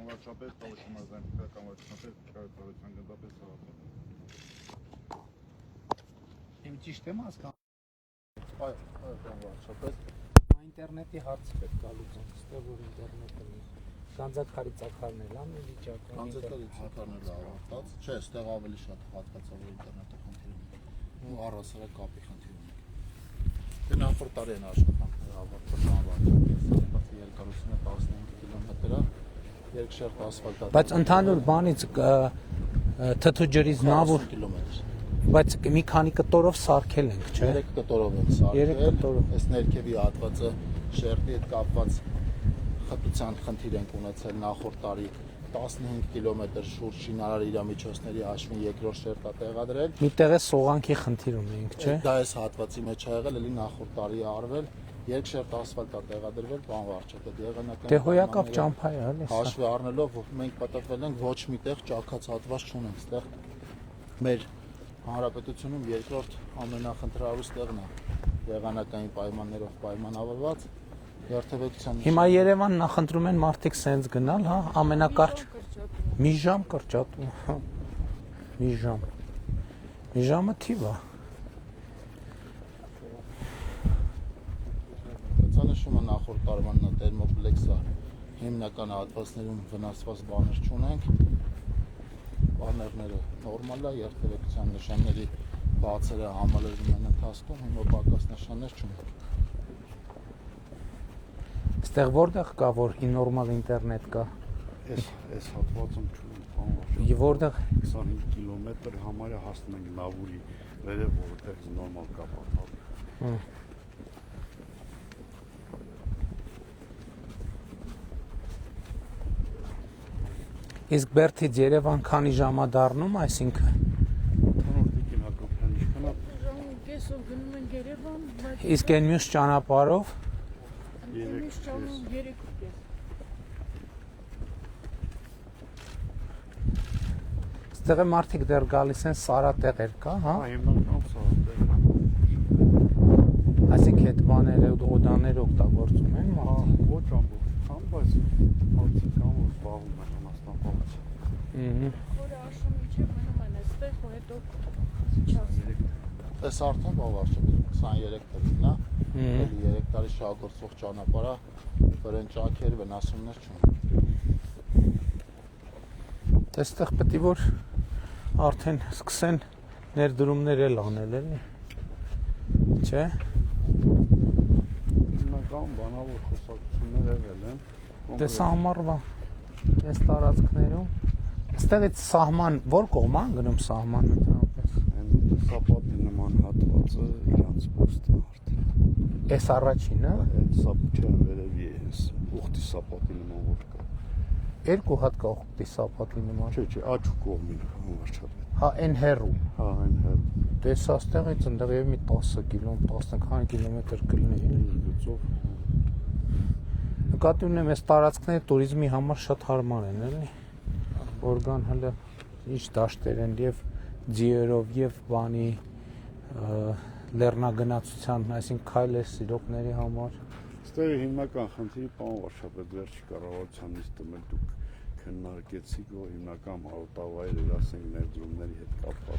վարչապետ, Տավուշի մարզային պետական վարչապետ, կառավարության գնդապետ Սարհատը։ Իմ ճիշտ եմ հասկանում։ Այո, պետական վարչապետ։ Ինտերնետի հարց պետք է լուծենք, այստեղ որ ինտերնետը մի Գանձակարի ցակարն էլ անի վիճակը։ Գանձակարի ցակարն էլ ավարտած։ Չէ, այստեղ ավելի շատ հատկացավ ինտերնետը խնդիր ունի։ Ու առասարակ կապի խնդիր ունի։ Դե նախորդ տարի են աշխատանքները ավարտվել, բանվարչապետ, երկարությունը 15 կիլոմետր է, երկշերտ ասֆալտա։ Բայց ընդհանուր բանից թթու ջրից նավուր կիլոմետր։ Բայց մի քանի կտորով սարքել ենք, չէ՞։ 3 կտորով են սարքել։ Այս ներքևի հատվածը շերտի հետ կապված խտության խնդիր ենք ունեցել նախորդ տարի 15 կիլոմետր շուրջ շինարար իրամիջոցների հաշվին երկրորդ շերտա տեղադրել։ Մի տեղ է սողանքի խնդիր ունենք, չէ՞։ Դա այս հատվածի մեջ ա եղել, էլի նախորդ տարի արվել, երկշերտ ասֆալտա տեղադրվել, բանվարչապետ եղանական։ Դե հոյակապ ճամփա է, հələ։ Հաշվի առնելով, որ մենք պատտվել ենք ոչ միտեղ ճաքած հատված չունենք, այստեղ մեր հանրապետությունում երկրորդ ամենախնդրահարույց տեղն է եղանակային պայմաններով պայմանավորված երթևեկության։ Հիմա Երևան նախընտրում են մարդիկ սենց գնալ, հա, ամենակարճ մի ժամ կրճատում, հա։ Մի ժամ։ Մի ժամը թիվ է։ Ցանշումը նախորդ տարվանն է տերմոպլեքսը հիմնական հատվածներում վնասված բաներ չունենք։ Բաներները նորմալ է, երթևեկության նշանների բացերը համալրվում են ընթացքում, հիմա պակաս նշաններ չունենք։ Այստեղ որտեղ կա որ նորմալ ինտերնետ կա։ Այս հատվածում չունենք, բանվարչապետ։ Եվ որտեղ 25 կիլոմետր համարյա հասնում ենք Նավուրի վերև, որտեղ նորմալ կապ է։ Իսկ Բերդից Երևան քանի ժամ է դառնում, այսինքն։ Տիկին Հակոբյան ինչքան է։ Կեսով գնում են Երևան, բայց Իսկ այն մյուս ճանապարհով մյուս ճանապարհով 3 կես։ Այստեղ մարդիկ դեռ գալիս են Սարատեղեր կա, հա։ Հիմնական Սարատեղ։ Այսինքն այդ բաները օդաները օգտագործում են մարդիկ։ Ոչ ամբողջ, բայց մարդիկ կան, որ զբաղվում են անաստանապահությամբ։ Որը աշուն միջև մնում են այստեղ, ու հետո չաս։ Այս արդեն բանվարչապետ 23 տարին է, 3 տարի շահագործվող ճանապարհը վրան ճաքեր վնասումներ չունի։ Այստեղ պետք է որ արդեն սկսեն ներդրումներ էլ անել էլի։ Չէ՞։ Հիմնական բանավոր խոսակցություններ եղել են։ Դե սա ամառվա այս տարածքներում։ Այստեղից սահման որ կողման գնում սահմանը դրանպես։ Այն սապատի նման հատվածը իրանց ոստը արդեն։ Այս առաջինը Այդ սապուչան վերևի է, ուխտի սապատի նման որ կա։ երկու հատ կա ուղտի սապատի նման։ Չէ, աջ կողմին բանվարչապետ։ Հա, այն հեռու։ Հա, այն հեռ։ Դե սա ստեղից ընդեղ եւ մի 10 կիլոմետր կլինի։ Գծով Նկատի ունեմ այս տարածքները туриզմի համար շատ հարմար են, էլի։ Օրգան հələ ինչ դաշտեր են եւ ձիերով եւ բանի լեռնագնացության, այսինքն քայլեր սիրողների համար։ Ստեղ հիմնական խնդիրը բանվարչապետ վերջի կառավարության նիստում էլ դուք քննարկեցիք, որ հիմնական հարոտավայրեր, ասենք ներդրումների հետ կապված